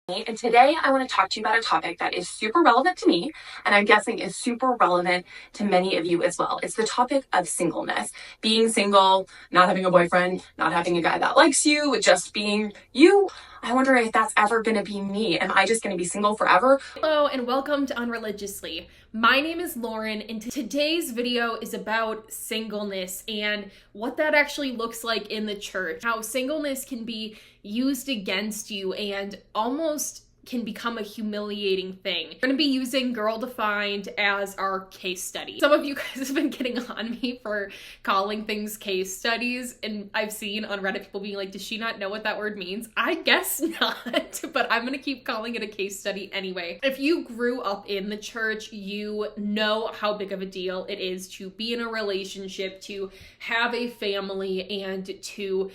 And today I want to talk to you about a topic that is super relevant to me, and I'm guessing is super relevant to many of you as well. It's the topic of singleness. Being single, not having a boyfriend, not having a guy that likes you, just being you. I wonder if that's ever going to be me. Am I just going to be single forever? Hello and welcome to Unreligiously. My name is Lauren and today's video is about singleness and what that actually looks like in the church. How singleness can be used against you and almost can become a humiliating thing. We're gonna be using Girl Defined as our case study. Some of you guys have been getting on me for calling things case studies, and I've seen on Reddit people being like, does she not know what that word means? I guess not, but I'm gonna keep calling it a case study anyway. If you grew up in the church, you know how big of a deal it is to be in a relationship, to have a family, and to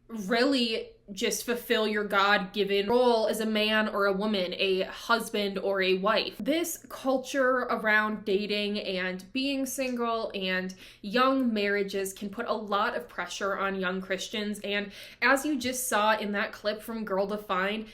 really just fulfill your God-given role as a man or a woman, a husband or a wife. This culture around dating and being single and young marriages can put a lot of pressure on young Christians, and as you just saw in that clip from Girl Defined,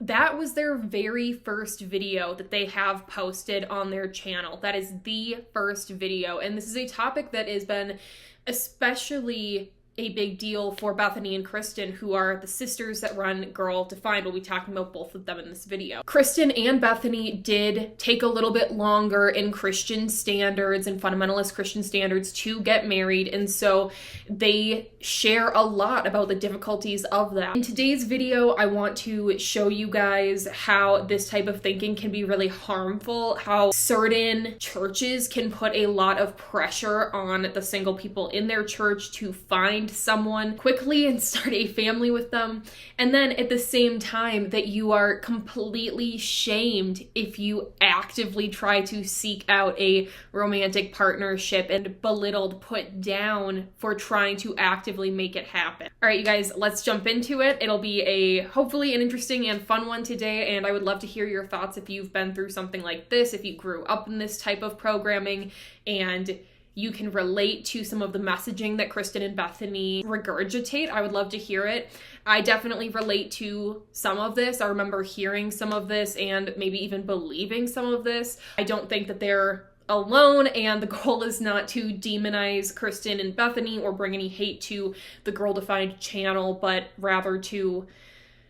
that was their very first video that they have posted on their channel. That is the first video, and this is a topic that has been especially a big deal for Bethany and Kristen, who are the sisters that run Girl Defined. We'll be talking about both of them in this video. Kristen and Bethany did take a little bit longer in Christian standards and fundamentalist Christian standards to get married, and so they share a lot about the difficulties of that. In today's video, I want to show you guys how this type of thinking can be really harmful, how certain churches can put a lot of pressure on the single people in their church to find someone quickly and start a family with them, and then at the same time that you are completely shamed if you actively try to seek out a romantic partnership and belittled, put down for trying to actively make it happen. All right, you guys, let's jump into it. It'll be hopefully an interesting and fun one today, and I would love to hear your thoughts if you've been through something like this, if you grew up in this type of programming and you can relate to some of the messaging that Kristen and Bethany regurgitate. I would love to hear it. I definitely relate to some of this. I remember hearing some of this and maybe even believing some of this. I don't think that they're alone, and the goal is not to demonize Kristen and Bethany or bring any hate to the Girl Defined channel, but rather to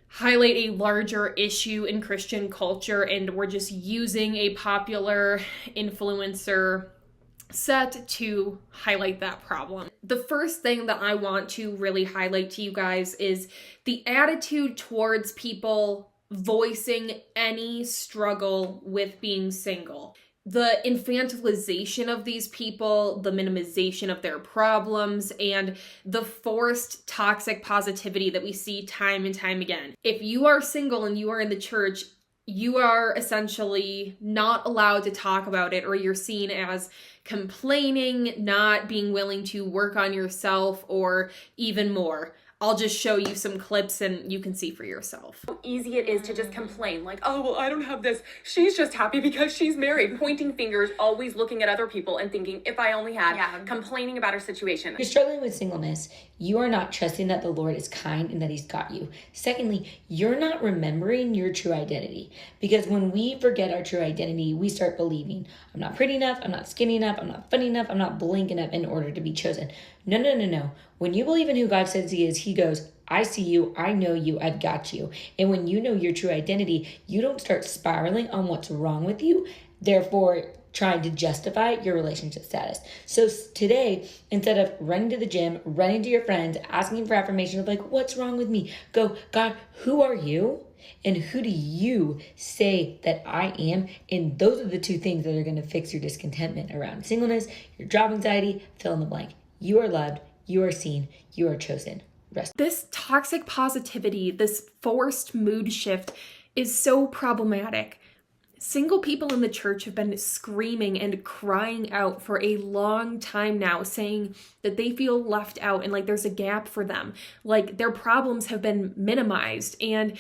highlight a larger issue in Christian culture, and we're just using a popular influencer set to highlight that problem. The first thing that I want to really highlight to you guys is the attitude towards people voicing any struggle with being single. The infantilization of these people, the minimization of their problems, and the forced toxic positivity that we see time and time again. If you are single and you are in the church, you are essentially not allowed to talk about it, or you're seen as complaining, not being willing to work on yourself, or even more. I'll just show you some clips and you can see for yourself. How easy it is to just complain, like, oh, well, I don't have this. She's just happy because she's married. Pointing fingers, always looking at other people and thinking, if I only had, complaining about her situation. If you're struggling with singleness, you are not trusting that the Lord is kind and that He's got you. Secondly, you're not remembering your true identity. Because when we forget our true identity, we start believing, I'm not pretty enough, I'm not skinny enough, I'm not funny enough, I'm not blank enough in order to be chosen. No. When you believe in who God says He is, He goes, I see you, I know you, I've got you. And when you know your true identity, you don't start spiraling on what's wrong with you, therefore trying to justify your relationship status. So today, instead of running to the gym, running to your friends, asking for affirmation of like, what's wrong with me? Go, God, who are you? And who do you say that I am? And those are the two things that are going to fix your discontentment around singleness, your job anxiety, fill in the blank. You are loved, you are seen, you are chosen. Rest. This toxic positivity, this forced mood shift is so problematic. Single people in the church have been screaming and crying out for a long time now, saying that they feel left out and like there's a gap for them. Like their problems have been minimized, and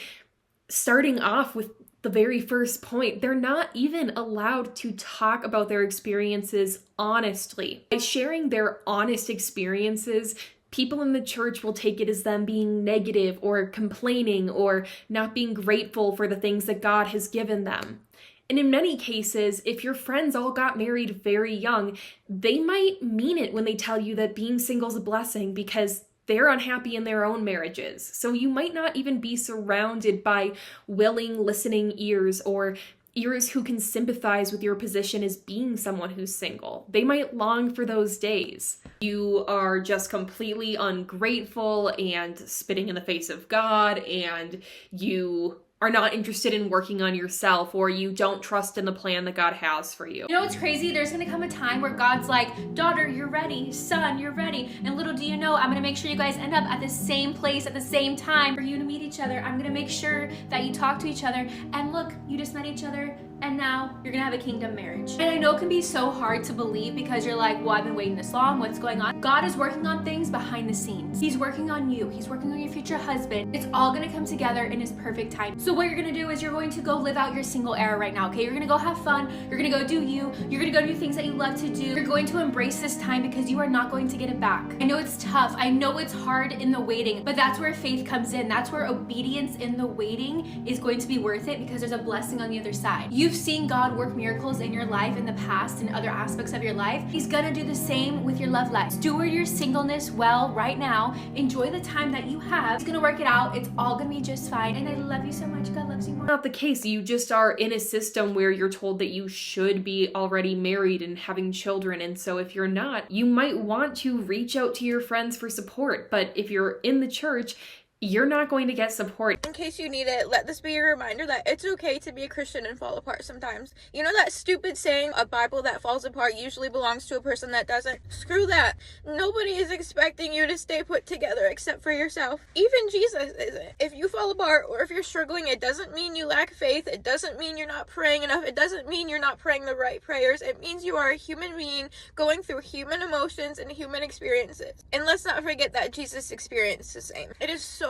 starting off with the very first point, they're not even allowed to talk about their experiences honestly. By sharing their honest experiences, people in the church will take it as them being negative or complaining or not being grateful for the things that God has given them. And in many cases, if your friends all got married very young, they might mean it when they tell you that being single is a blessing because they're unhappy in their own marriages. So you might not even be surrounded by willing, listening ears or ears who can sympathize with your position as being someone who's single. They might long for those days. You are just completely ungrateful and spitting in the face of God, and you are not interested in working on yourself, or you don't trust in the plan that God has for you. You know what's crazy? There's gonna come a time where God's like, daughter, you're ready. Son, you're ready. And little do you know, I'm gonna make sure you guys end up at the same place at the same time for you to meet each other. I'm gonna make sure that you talk to each other. And look, you just met each other, and now you're gonna have a kingdom marriage. And I know it can be so hard to believe because you're like, well, I've been waiting this long, what's going on? God is working on things behind the scenes. He's working on you, he's working on your future husband. It's all gonna come together in his perfect time. So what you're gonna do is you're going to go live out your single era right now, okay? You're gonna go have fun, you're gonna go do you, you're gonna go do things that you love to do. You're going to embrace this time because you are not going to get it back. I know it's tough, I know it's hard in the waiting, but that's where faith comes in. That's where obedience in the waiting is going to be worth it because there's a blessing on the other side. You've seen God work miracles in your life in the past and other aspects of your life. He's gonna do the same with your love life. Steward your singleness well right now. Enjoy the time that you have. He's gonna work it out. It's all gonna be just fine. And I love you so much. God loves you more. Not the case. You just are in a system where you're told that you should be already married and having children. And so if you're not, you might want to reach out to your friends for support. But if you're in the church, you're not going to get support. In case you need it, let this be a reminder that it's okay to be a Christian and fall apart sometimes. You know that stupid saying, a Bible that falls apart usually belongs to a person that doesn't? Screw that. Nobody is expecting you to stay put together except for yourself. Even Jesus isn't. If you fall apart or if you're struggling, it doesn't mean you lack faith. It doesn't mean you're not praying enough. It doesn't mean you're not praying the right prayers. It means you are a human being going through human emotions and human experiences. And let's not forget that Jesus experienced the same. It is so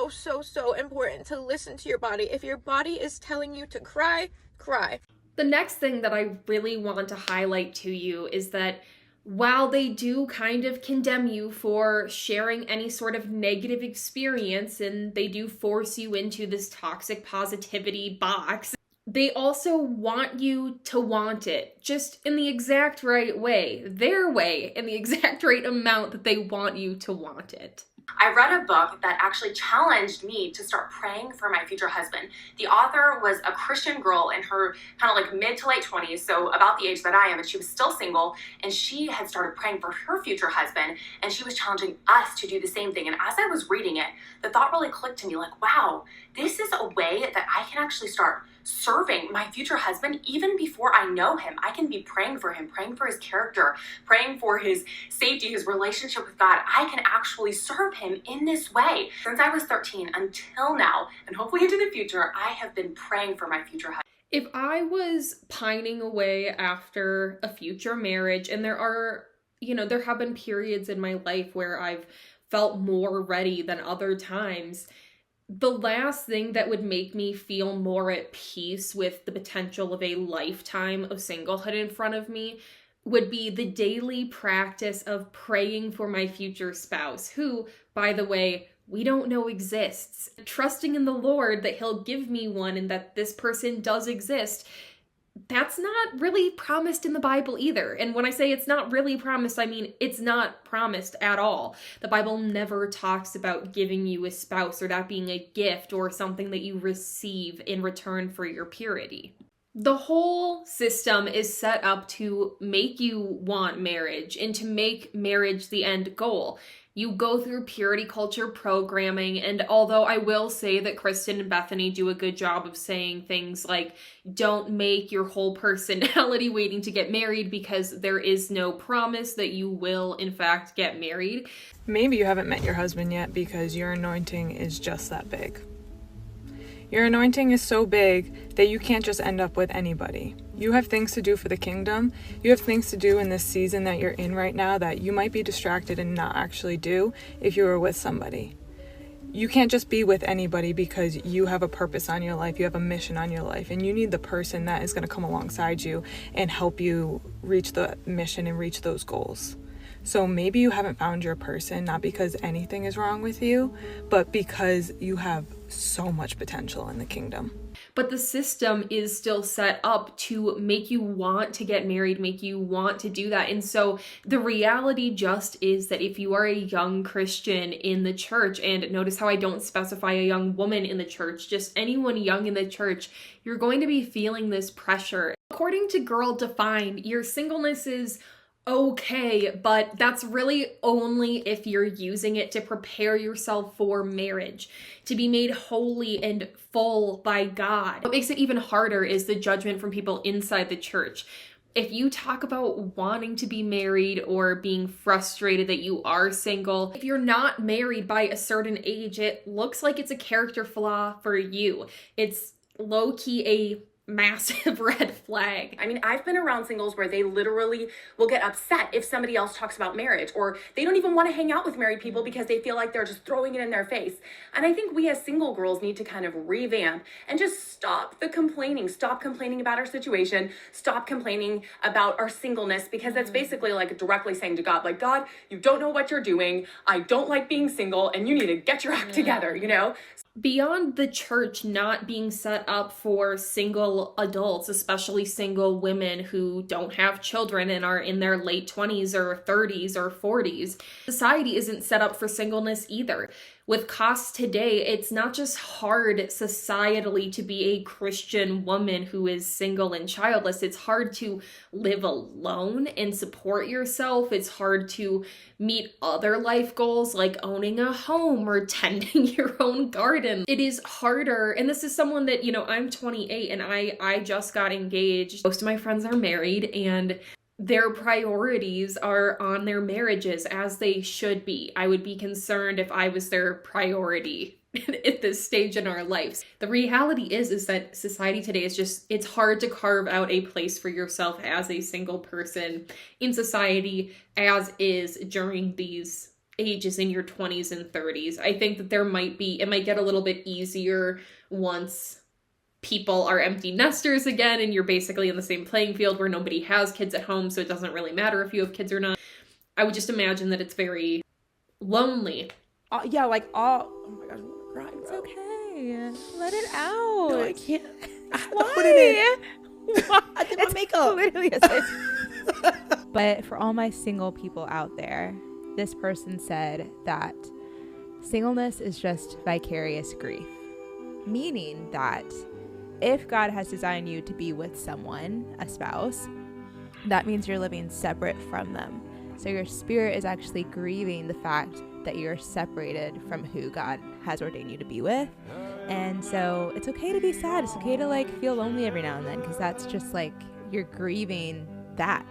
important to listen to your body. If your body is telling you to cry, cry. The next thing that I really want to highlight to you is that while they do kind of condemn you for sharing any sort of negative experience and they do force you into this toxic positivity box, they also want you to want it, just in the exact right way, their way, in the exact right amount that they want you to want it. I read a book that actually challenged me to start praying for my future husband. The author was a Christian girl in her kind of like mid to late 20s, so about the age that I am, and she was still single, and she had started praying for her future husband, and she was challenging us to do the same thing. And as I was reading it, the thought really clicked to me like, wow, this is a way that I can actually start serving my future husband even before I know him. I can be praying for him, praying for his character, praying for his safety, his relationship with God. I can actually serve him in this way. Since I was 13 until now, and hopefully into the future, I have been praying for my future husband. If I was pining away after a future marriage, and there have been periods in my life where I've felt more ready than other times, the last thing that would make me feel more at peace with the potential of a lifetime of singlehood in front of me would be the daily practice of praying for my future spouse, who, by the way, we don't know exists. Trusting in the Lord that he'll give me one and that this person does exist. That's not really promised in the Bible either. And when I say it's not really promised, I mean it's not promised at all. The Bible never talks about giving you a spouse or that being a gift or something that you receive in return for your purity. The whole system is set up to make you want marriage and to make marriage the end goal. You go through purity culture programming, and although I will say that Kristen and Bethany do a good job of saying things like, don't make your whole personality waiting to get married because there is no promise that you will, in fact, get married. Maybe you haven't met your husband yet because your anointing is just that big. Your anointing is so big that you can't just end up with anybody. You have things to do for the kingdom. You have things to do in this season that you're in right now that you might be distracted and not actually do if you were with somebody. You can't just be with anybody because you have a purpose on your life, you have a mission on your life, and you need the person that is going to come alongside you and help you reach the mission and reach those goals. So maybe you haven't found your person, not because anything is wrong with you, but because you have so much potential in the kingdom. But the system is still set up to make you want to get married, make you want to do that. And so the reality just is that if you are a young Christian in the church, and notice how I don't specify a young woman in the church, just anyone young in the church, you're going to be feeling this pressure. According to Girl Defined, your singleness is okay, but that's really only if you're using it to prepare yourself for marriage, to be made holy and full by God. What makes it even harder is the judgment from people inside the church. If you talk about wanting to be married or being frustrated that you are single, if you're not married by a certain age, it looks like it's a character flaw for you. It's low-key a massive red flag. I mean, I've been around singles where they literally will get upset if somebody else talks about marriage, or they don't even want to hang out with married people because they feel like they're just throwing it in their face. And I think we as single girls need to kind of revamp and just stop complaining about our situation, stop complaining about our singleness, because that's basically like directly saying to God, like, God, you don't know what you're doing. I don't like being single, and you need to get your act together, you know? Beyond the church not being set up for single adults, especially single women who don't have children and are in their late 20s or 30s or 40s, society isn't set up for singleness either. With costs today, it's not just hard societally to be a Christian woman who is single and childless. It's hard to live alone and support yourself. It's hard to meet other life goals like owning a home or tending your own garden. It is harder, and this is someone that, I'm 28 and I just got engaged. Most of my friends are married, and their priorities are on their marriages, as they should be. I would be concerned if I was their priority at this stage in our lives. The reality is that society today is it's hard to carve out a place for yourself as a single person in society, as is during these ages in your 20s and 30s. I think that it might get a little bit easier once people are empty nesters again and you're basically in the same playing field where nobody has kids at home, so it doesn't really matter if you have kids or not. I would just imagine that it's very lonely. Oh my gosh, I want to cry, bro. It's okay. Let it out. No, I can't. Why? I did my makeup. Literally But for all my single people out there, this person said that singleness is just vicarious grief, meaning that if God has designed you to be with someone, a spouse, that means you're living separate from them. So your spirit is actually grieving the fact that you're separated from who God has ordained you to be with. And so it's okay to be sad. It's okay to feel lonely every now and then, because that's just you're grieving that,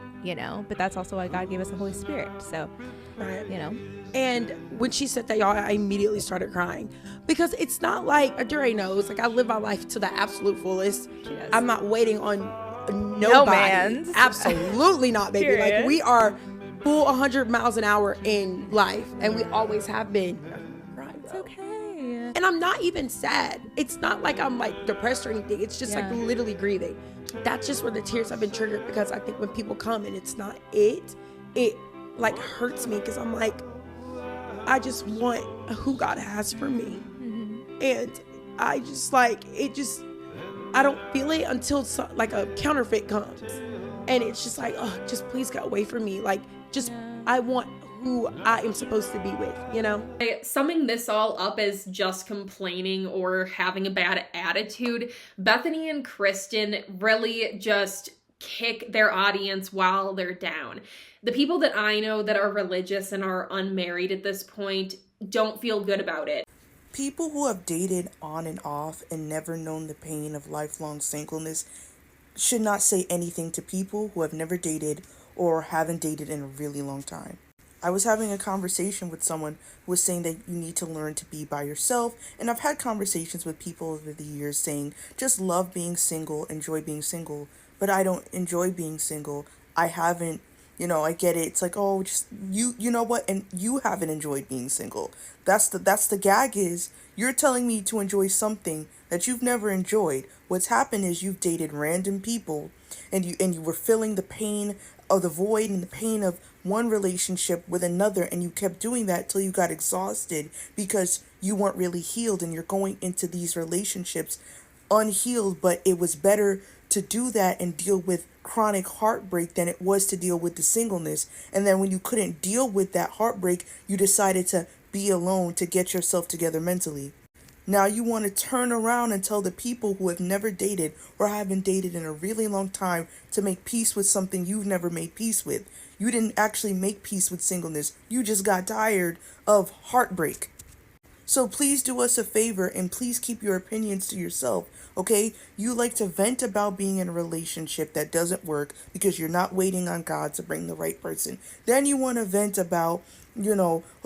but that's also why God gave us the Holy Spirit. So, right. And when she said that, y'all, I immediately started crying, because it's not like Adure knows, I live my life to the absolute fullest. I'm not waiting on nobody. Absolutely not, baby. Period. We are full 100 miles an hour in life, and we always have been. It's okay. And I'm not even sad. It's not like I'm depressed or anything. It's just literally grieving. That's just where the tears have been triggered, because I think when people come and it's not it hurts me, because I'm I just want who God has for me. Mm-hmm. And I just I don't feel it until a counterfeit comes. And it's just just please get away from me. I want who I am supposed to be with, Summing this all up as just complaining or having a bad attitude, Bethany and Kristen really just kick their audience while they're down. The people that I know that are religious and are unmarried at this point don't feel good about it. People who have dated on and off and never known the pain of lifelong singleness should not say anything to people who have never dated or haven't dated in a really long time. I was having a conversation with someone who was saying that you need to learn to be by yourself, and I've had conversations with people over the years saying, just love being single, enjoy being single, but I don't enjoy being single. I haven't I get it. It's like, oh, just you know what? And you haven't enjoyed being single. That's the gag is you're telling me to enjoy something that you've never enjoyed. What's happened is you've dated random people and you were filling the pain of the void and the pain of one relationship with another, and you kept doing that till you got exhausted because you weren't really healed, and you're going into these relationships unhealed. But it was better to do that and deal with chronic heartbreak than it was to deal with the singleness. And then when you couldn't deal with that heartbreak, you decided to be alone to get yourself together mentally. Now you want to turn around and tell the people who have never dated or haven't dated in a really long time to make peace with something you've never made peace with. You didn't actually make peace with singleness. You just got tired of heartbreak. So please do us a favor and please keep your opinions to yourself, okay? You like to vent about being in a relationship that doesn't work because you're not waiting on God to bring the right person. Then you want to vent about,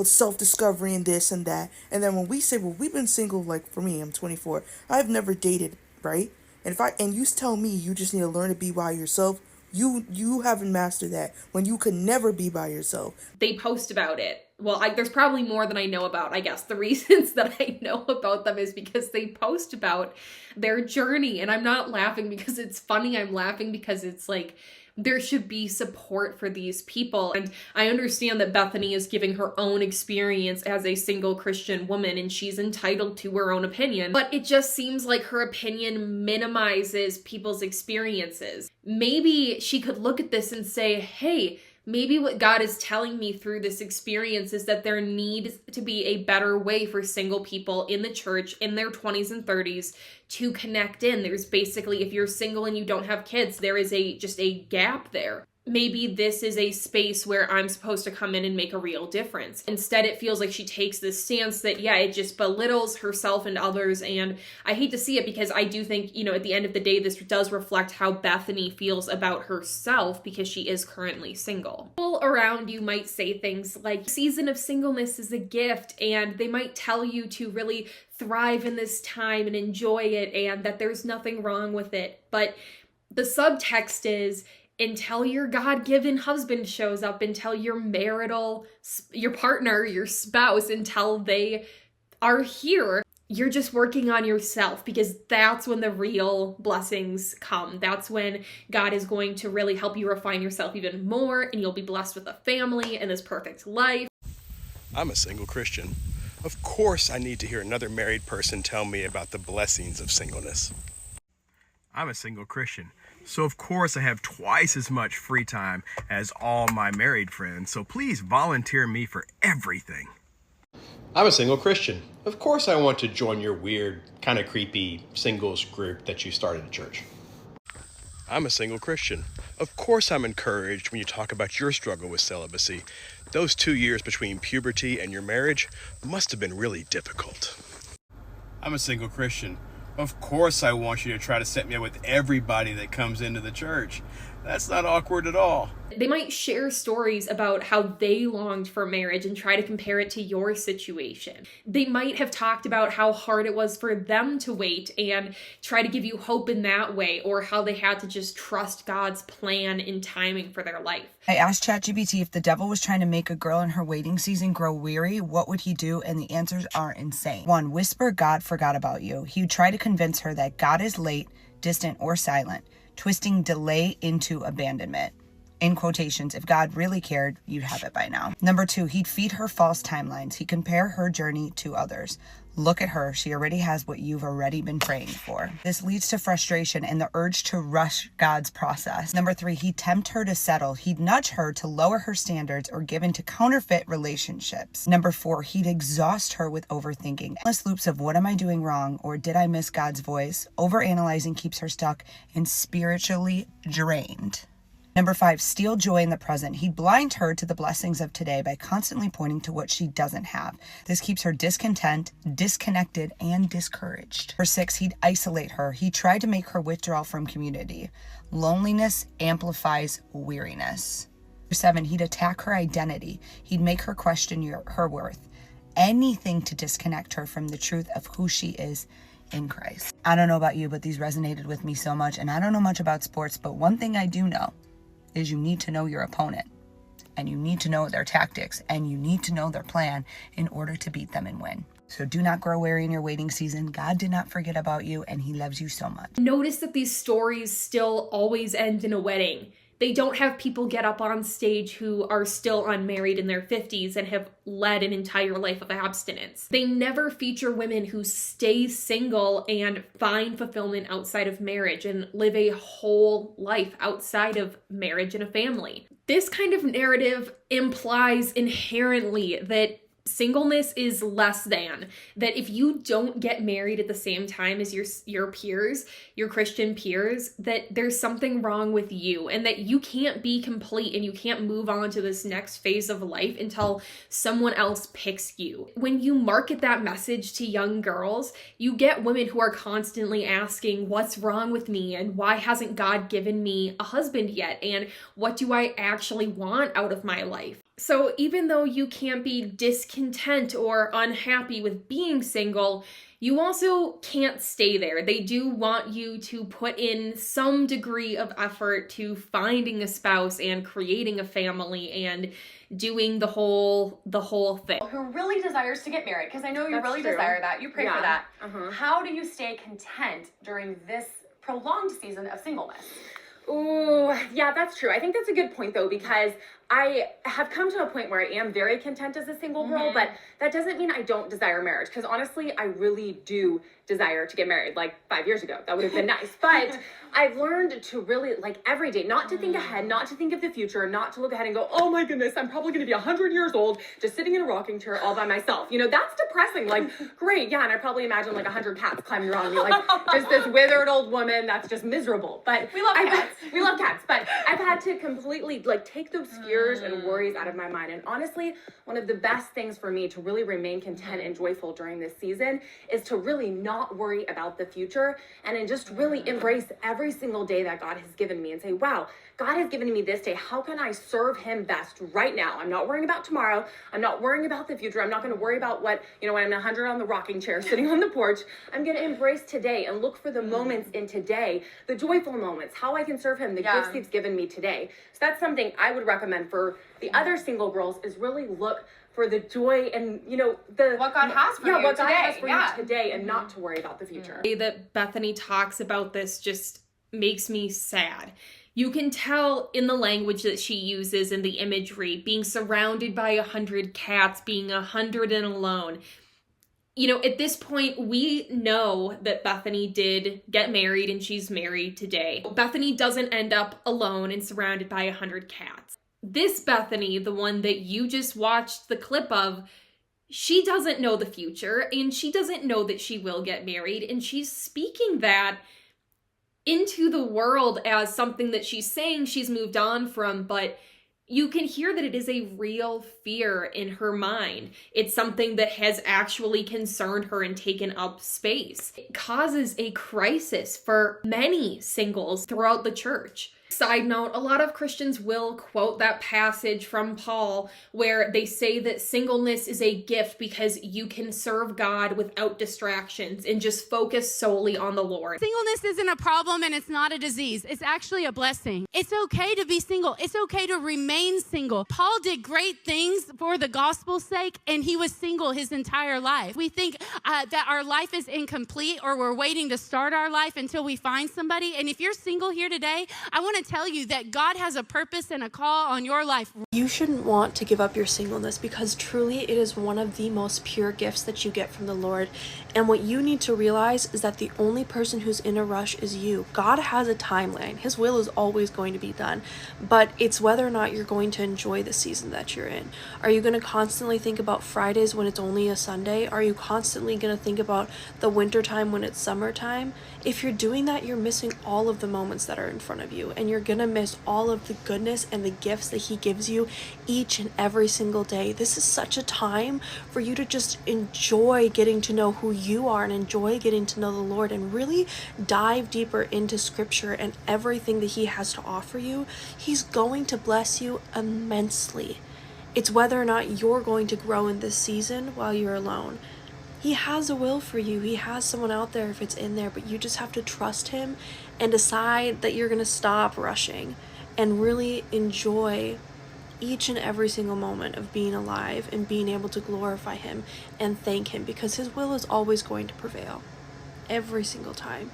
self-discovery and this and that. And then when we say, well, we've been single, like for me, I'm 24. I've never dated, right? And you tell me you just need to learn to be by yourself, you haven't mastered that when you could never be by yourself. They post about it. Well, there's probably more than I know about, I guess. The reasons that I know about them is because they post about their journey. And I'm not laughing because it's funny. I'm laughing because it's like, there should be support for these people. And I understand that Bethany is giving her own experience as a single Christian woman, and she's entitled to her own opinion. But it just seems like her opinion minimizes people's experiences. Maybe she could look at this and say, hey, maybe what God is telling me through this experience is that there needs to be a better way for single people in the church in their 20s and 30s to connect in. There's basically, if you're single and you don't have kids, there is just a gap there. Maybe this is a space where I'm supposed to come in and make a real difference. Instead, it feels like she takes this stance that, it just belittles herself and others. And I hate to see it because I do think, at the end of the day, this does reflect how Bethany feels about herself because she is currently single. People around you might say things like, season of singleness is a gift, and they might tell you to really thrive in this time and enjoy it and that there's nothing wrong with it. But the subtext is, until your God-given husband shows up, until your partner, your spouse, until they are here, you're just working on yourself, because that's when the real blessings come. That's when God is going to really help you refine yourself even more, and you'll be blessed with a family and this perfect life. I'm a single Christian. Of course I need to hear another married person tell me about the blessings of singleness. I'm a single Christian. So of course I have twice as much free time as all my married friends, so please volunteer me for everything. I'm a single Christian. Of course I want to join your weird, kind of creepy singles group that you started at church. I'm a single Christian. Of course I'm encouraged when you talk about your struggle with celibacy. Those 2 years between puberty and your marriage must have been really difficult. I'm a single Christian. Of course I want you to try to set me up with everybody that comes into the church. That's not awkward at all. They might share stories about how they longed for marriage and try to compare it to your situation. They might have talked about how hard it was for them to wait and try to give you hope in that way, or how they had to just trust God's plan and timing for their life. I asked ChatGPT if the devil was trying to make a girl in her waiting season grow weary, what would he do? And the answers are insane. 1, whisper God forgot about you. He would try to convince her that God is late, distant, or silent, twisting delay into abandonment. In quotations, if God really cared, you'd have it by now. Number 2, he'd feed her false timelines. He'd compare her journey to others. Look at her. She already has what you've already been praying for. This leads to frustration and the urge to rush God's process. Number 3, he'd tempt her to settle. He'd nudge her to lower her standards or give in to counterfeit relationships. Number 4, he'd exhaust her with overthinking. Endless loops of what am I doing wrong, or did I miss God's voice? Overanalyzing keeps her stuck and spiritually drained. Number 5, steal joy in the present. He'd blind her to the blessings of today by constantly pointing to what she doesn't have. This keeps her discontent, disconnected, and discouraged. Number 6, he'd isolate her. He tried to make her withdraw from community. Loneliness amplifies weariness. Number 7, he'd attack her identity. He'd make her question her worth. Anything to disconnect her from the truth of who she is in Christ. I don't know about you, but these resonated with me so much, and I don't know much about sports, but one thing I do know is you need to know your opponent. and you need to know their tactics, and you need to know their plan in order to beat them and win. So do not grow weary in your waiting season. God did not forget about you, and he loves you so much. Notice that these stories still always end in a wedding. They don't have people get up on stage who are still unmarried in their 50s and have led an entire life of abstinence. They never feature women who stay single and find fulfillment outside of marriage and live a whole life outside of marriage and a family. This kind of narrative implies inherently that singleness is less than, that if you don't get married at the same time as your peers, your Christian peers, that there's something wrong with you and that you can't be complete and you can't move on to this next phase of life until someone else picks you. When you market that message to young girls, you get women who are constantly asking, what's wrong with me? And why hasn't God given me a husband yet? And what do I actually want out of my life? So even though you can't be discontent or unhappy with being single, you also can't stay there. They do want you to put in some degree of effort to finding a spouse and creating a family and doing the whole thing. Who really desires to get married, because I know you really desire that. You pray for that. How do you stay content during this prolonged season of singleness? Ooh, yeah, that's true. I think that's a good point, though, because I have come to a point where I am very content as a single girl, but that doesn't mean I don't desire marriage, because honestly, I really do desire to get married, like 5 years ago. That would have been nice. But I've learned to really, like, every day, not to think ahead, not to think of the future, not to look ahead and go, oh my goodness, I'm probably going to be 100 years old, just sitting in a rocking chair all by myself. You know, that's depressing. Like, great, yeah, and I probably imagine like 100 cats climbing around me, like just this withered old woman. That's just miserable. But we love cats. We love cats. But I've had to completely, like, take those fears and worries out of my mind. And honestly, one of the best things for me to really remain content and joyful during this season is to really not worry about the future and then just really embrace every single day that God has given me and say, wow, God has given me this day. How can I serve him best right now? I'm not worrying about tomorrow. I'm not worrying about the future. I'm not going to worry about what, you know, when I'm 100 on the rocking chair sitting on the porch. I'm going to embrace today and look for the moments in today, the joyful moments, how I can serve him, the gifts he's given me today. So that's something I would recommend for the other single girls, is really look for the joy and, you know, what God has for you today. God has for you today, and not to worry about the future. The way that Bethany talks about this just makes me sad. You can tell in the language that she uses, in the imagery, being surrounded by 100 cats, being 100 and alone. You know, at this point, we know that Bethany did get married and she's married today. Bethany doesn't end up alone and surrounded by 100 cats. This Bethany, the one that you just watched the clip of, she doesn't know the future and she doesn't know that she will get married, and she's speaking that into the world as something that she's saying she's moved on from, but you can hear that it is a real fear in her mind. It's something that has actually concerned her and taken up space. It causes a crisis for many singles throughout the church. Side note, a lot of Christians will quote that passage from Paul where they say that singleness is a gift because you can serve God without distractions and just focus solely on the Lord. Singleness isn't a problem and it's not a disease. It's actually a blessing. It's okay to be single. It's okay to remain single. Paul did great things for the gospel's sake, and he was single his entire life. We think that our life is incomplete, or we're waiting to start our life until we find somebody. And if you're single here today, I want to tell you that God has a purpose and a call on your life. You shouldn't want to give up your singleness, because truly it is one of the most pure gifts that you get from the Lord. And what you need to realize is that the only person who's in a rush is you. God has a timeline. His will is always going to be done, but it's whether or not you're going to enjoy the season that you're in. Are you going to constantly think about Fridays when it's only a Sunday? Are you constantly going to think about the winter time when it's summertime? If you're doing that, you're missing all of the moments that are in front of you, and you're gonna miss all of the goodness and the gifts that he gives you each and every single day. This is such a time for you to just enjoy getting to know who you are and enjoy getting to know the Lord, and really dive deeper into scripture and everything that he has to offer you. He's going to bless you immensely. It's whether or not you're going to grow in this season while you're alone. He has a will for you. He has someone out there if it's in there, but you just have to trust him and decide that you're going to stop rushing and really enjoy each and every single moment of being alive and being able to glorify him and thank him, because his will is always going to prevail every single time.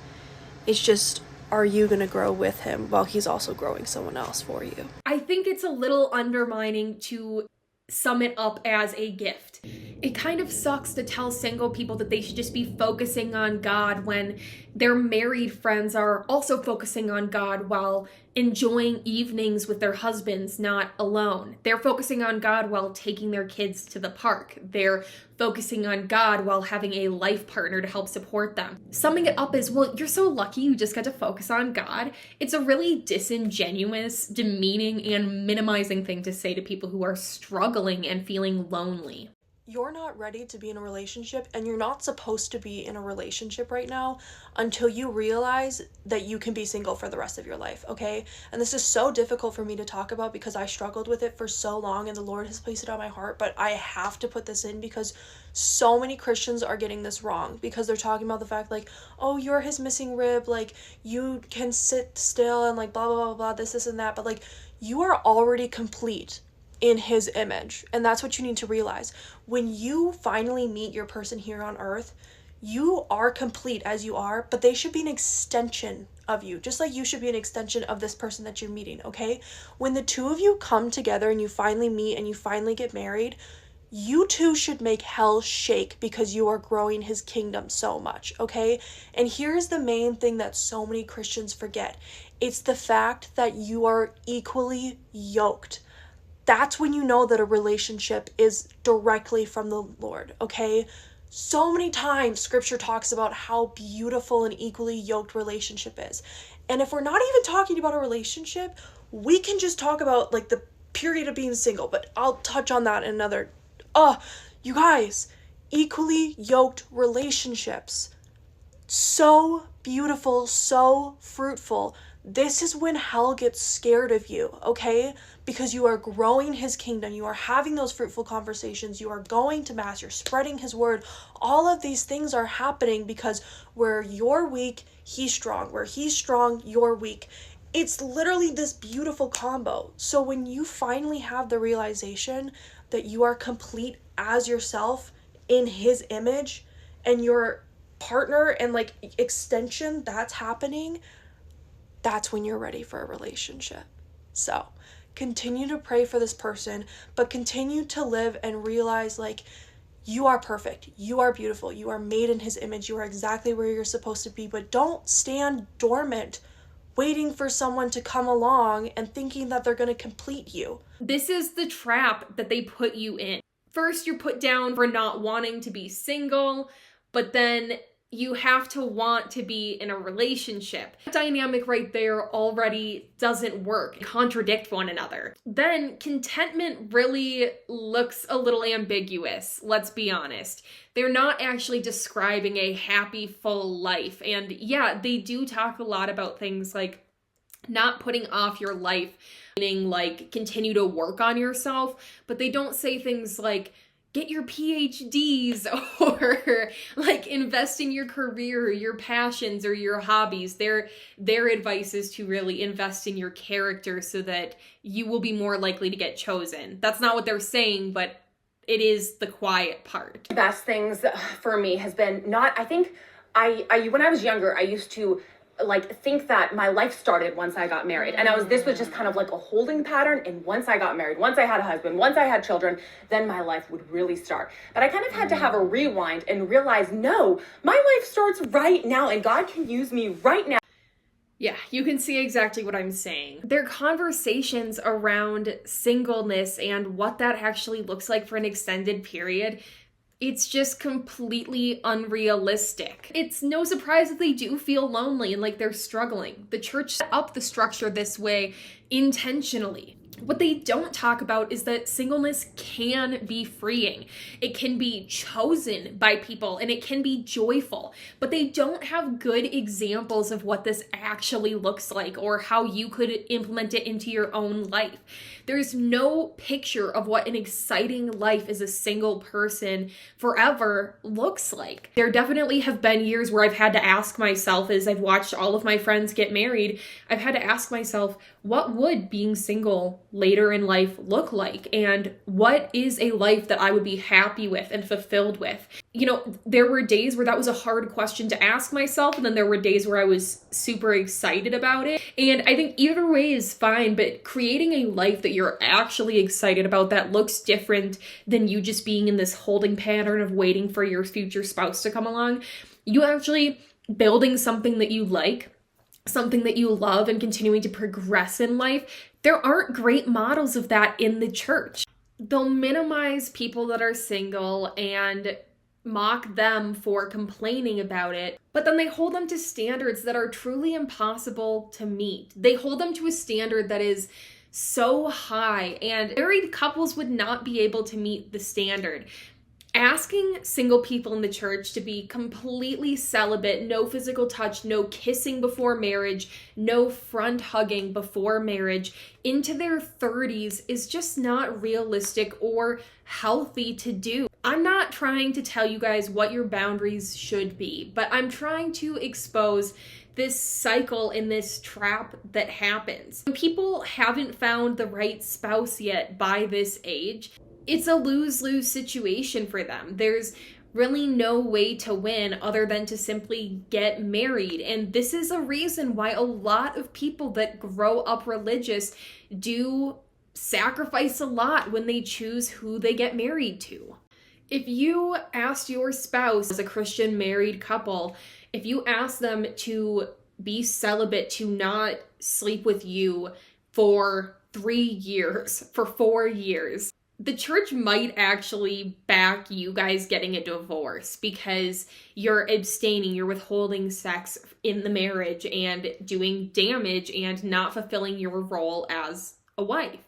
It's just, are you going to grow with him while he's also growing someone else for you? I think it's a little undermining to sum it up as a gift. It kind of sucks to tell single people that they should just be focusing on God when their married friends are also focusing on God while enjoying evenings with their husbands, not alone. They're focusing on God while taking their kids to the park. They're focusing on God while having a life partner to help support them. Summing it up as, well, you're so lucky you just got to focus on God. It's a really disingenuous, demeaning, and minimizing thing to say to people who are struggling and feeling lonely. You're not ready to be in a relationship, and you're not supposed to be in a relationship right now until you realize that you can be single for the rest of your life, okay? And this is so difficult for me to talk about because I struggled with it for so long and the Lord has placed it on my heart, but I have to put this in because so many Christians are getting this wrong, because they're talking about the fact like, oh, you're his missing rib, like you can sit still and like blah blah blah blah, this and that, but like you are already complete in his image. And that's what you need to realize. When you finally meet your person here on earth, you are complete as you are, but they should be an extension of you, just like you should be an extension of this person that you're meeting, okay? When the two of you come together and you finally meet and you finally get married, you two should make hell shake because you are growing his kingdom so much, okay? And here's the main thing that so many Christians forget. It's the fact that you are equally yoked. That's when you know that a relationship is directly from the Lord, okay? So many times scripture talks about how beautiful an equally yoked relationship is. And if we're not even talking about a relationship, we can just talk about like the period of being single, but I'll touch on that in another. You guys, equally yoked relationships. So beautiful, so fruitful. This is when hell gets scared of you, okay? Because you are growing his kingdom, you are having those fruitful conversations, you are going to mass, you're spreading his word. All of these things are happening because where you're weak, he's strong. Where he's strong, you're weak. It's literally this beautiful combo. So when you finally have the realization that you are complete as yourself in his image, and your partner and like extension, that's happening, that's when you're ready for a relationship. So continue to pray for this person, but continue to live and realize like you are perfect, you are beautiful, you are made in his image, you are exactly where you're supposed to be, but don't stand dormant waiting for someone to come along and thinking that they're going to complete you. This is the trap that they put you in. First, you're put down for not wanting to be single, but then you have to want to be in a relationship. That dynamic right there already doesn't work, contradict one another. Then contentment really looks a little ambiguous, let's be honest. They're not actually describing a happy, full life. And yeah, they do talk a lot about things like not putting off your life, meaning like continue to work on yourself, but they don't say things like get your PhDs or like invest in your career, or your passions, or your hobbies. Their advice is to really invest in your character so that you will be more likely to get chosen. That's not what they're saying, but it is the quiet part. The best things for me has been not, I think when I was younger, I used to like think that my life started once I got married, and this was just kind of like a holding pattern, and once I got married, once I had a husband, once I had children, then my life would really start. But I kind of had to have a rewind and realize, no, my life starts right now and God can use me right now. Yeah, you can see exactly what I'm saying. Their conversations around singleness and what that actually looks like for an extended period, it's just completely unrealistic. It's no surprise that they do feel lonely and like they're struggling. The church set up the structure this way intentionally. What they don't talk about is that singleness can be freeing. It can be chosen by people and it can be joyful, but they don't have good examples of what this actually looks like or how you could implement it into your own life. There's no picture of what an exciting life as a single person forever looks like. There definitely have been years where I've had to ask myself, as I've watched all of my friends get married, I've had to ask myself, what would being single later in life look like? And what is a life that I would be happy with and fulfilled with? You know, there were days where that was a hard question to ask myself, and then there were days where I was super excited about it. And I think either way is fine, but creating a life that you're actually excited about that looks different than you just being in this holding pattern of waiting for your future spouse to come along, you actually building something that you like, something that you love, and continuing to progress in life. There aren't great models of that in the church. They'll minimize people that are single and mock them for complaining about it, but then they hold them to standards that are truly impossible to meet. They hold them to a standard that is so high, and married couples would not be able to meet the standard. Asking single people in the church to be completely celibate, no physical touch, no kissing before marriage, no front hugging before marriage, into their 30s is just not realistic or healthy to do. I'm not trying to tell you guys what your boundaries should be, but I'm trying to expose this cycle and this trap that happens. When people haven't found the right spouse yet by this age, it's a lose-lose situation for them. There's really no way to win other than to simply get married. And this is a reason why a lot of people that grow up religious do sacrifice a lot when they choose who they get married to. If you asked your spouse as a Christian married couple, if you asked them to be celibate, to not sleep with you for 3 years, for 4 years, the church might actually back you guys getting a divorce because you're abstaining, you're withholding sex in the marriage and doing damage and not fulfilling your role as a wife.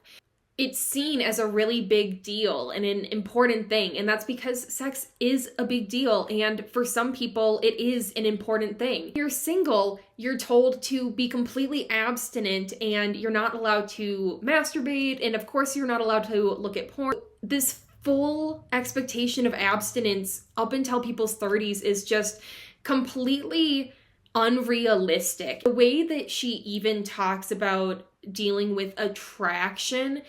It's seen as a really big deal and an important thing, and that's because sex is a big deal, and for some people it is an important thing. If you're single, you're told to be completely abstinent, and you're not allowed to masturbate, and of course you're not allowed to look at porn. This full expectation of abstinence up until people's 30s is just completely unrealistic. The way that she even talks about dealing with attraction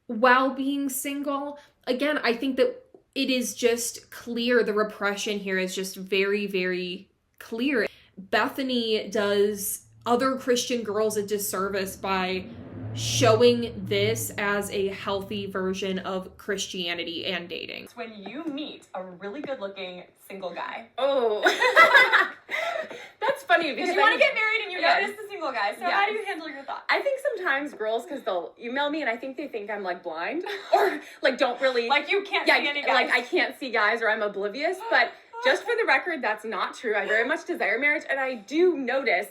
while being single, again, I think that it is just clear. The repression here is just very, very clear. Bethany does other Christian girls a disservice by showing this as a healthy version of Christianity and dating. It's when you meet a really good-looking single guy. Oh. That's funny Because you want to get married and you notice the single guy. So how do you handle your thoughts? I think sometimes girls, because they'll email me and I think they think I'm like blind or like don't really. Like you can't see any guys. Like I can't see guys or I'm oblivious. But just for the record, that's not true. I very much desire marriage and I do notice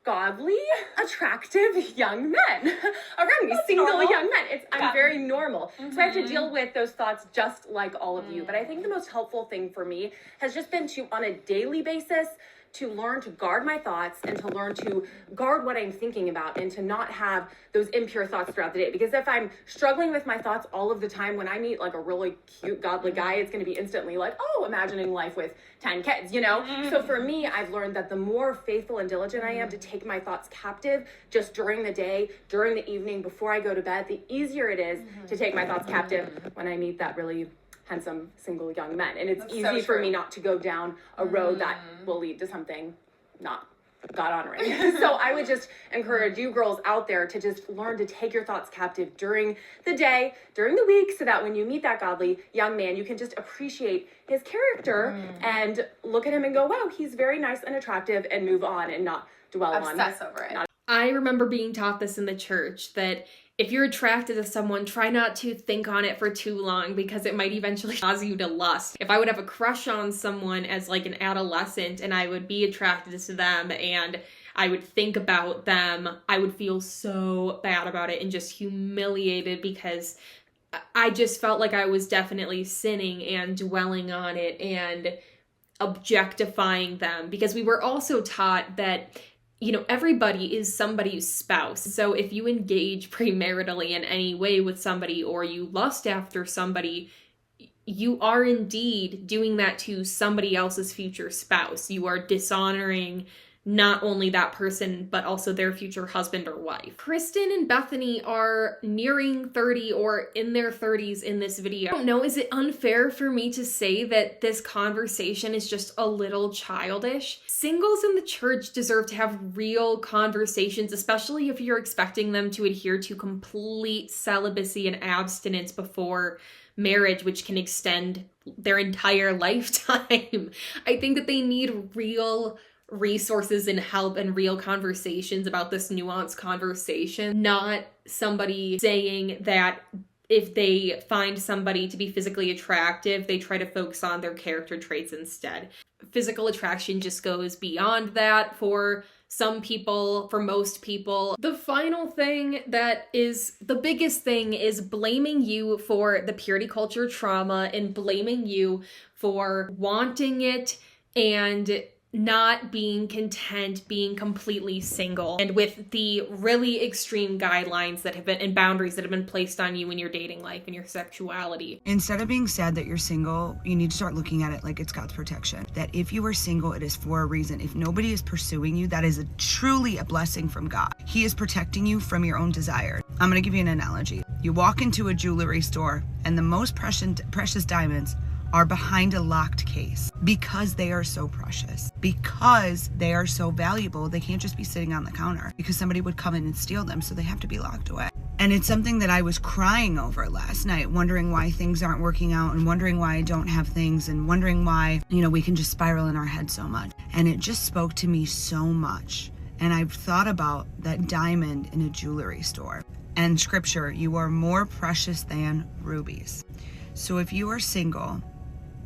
godly, attractive young men around me. That's single normal. Young men. I'm very normal. Mm-hmm. So I have to deal with those thoughts just like all of you. But I think the most helpful thing for me has just been to, on a daily basis, to learn to guard my thoughts and to learn to guard what I'm thinking about and to not have those impure thoughts throughout the day. Because if I'm struggling with my thoughts all of the time, when I meet like a really cute, godly guy, it's going to be instantly like, oh, imagining life with 10 kids, you know? Mm-hmm. So for me, I've learned that the more faithful and diligent I am to take my thoughts captive just during the day, during the evening, before I go to bed, the easier it is to take my thoughts captive when I meet that really handsome single young men. And it's easy for me not to go down a road that will lead to something not God honoring. So I would just encourage you girls out there to just learn to take your thoughts captive during the day, during the week, so that when you meet that godly young man, you can just appreciate his character and look at him and go, wow, he's very nice and attractive, and move on and not dwell Obsess over it. I remember being taught this in the church, that if you're attracted to someone, try not to think on it for too long because it might eventually cause you to lust. If I would have a crush on someone as like an adolescent and I would be attracted to them and I would think about them, I would feel so bad about it and just humiliated because I just felt like I was definitely sinning and dwelling on it and objectifying them, because we were also taught that, you know, everybody is somebody's spouse. So if you engage premaritally in any way with somebody or you lust after somebody, you are indeed doing that to somebody else's future spouse. You are dishonoring not only that person, but also their future husband or wife. Kristen and Bethany are nearing 30 or in their 30s in this video. I don't know, is it unfair for me to say that this conversation is just a little childish? Singles in the church deserve to have real conversations, especially if you're expecting them to adhere to complete celibacy and abstinence before marriage, which can extend their entire lifetime. I think that they need real resources and help and real conversations about this nuanced conversation, not somebody saying that if they find somebody to be physically attractive, they try to focus on their character traits instead. Physical attraction just goes beyond that for some people, for most people. The final thing that is the biggest thing is blaming you for the purity culture trauma and blaming you for wanting it and not being content, being completely single, and with the really extreme guidelines that have been and boundaries that have been placed on you in your dating life and your sexuality. Instead of being sad that you're single, you need to start looking at it like it's God's protection. That if you are single, it is for a reason. If nobody is pursuing you, that is truly a blessing from God. He is protecting you from your own desire. I'm gonna give you an analogy. You walk into a jewelry store and the most precious diamonds are behind a locked case because they are so precious, because they are so valuable. They can't just be sitting on the counter because somebody would come in and steal them, so they have to be locked away. And it's something that I was crying over last night, wondering why things aren't working out and wondering why I don't have things and wondering why, we can just spiral in our head so much. And it just spoke to me so much. And I've thought about that diamond in a jewelry store. And scripture, you are more precious than rubies. So if you are single,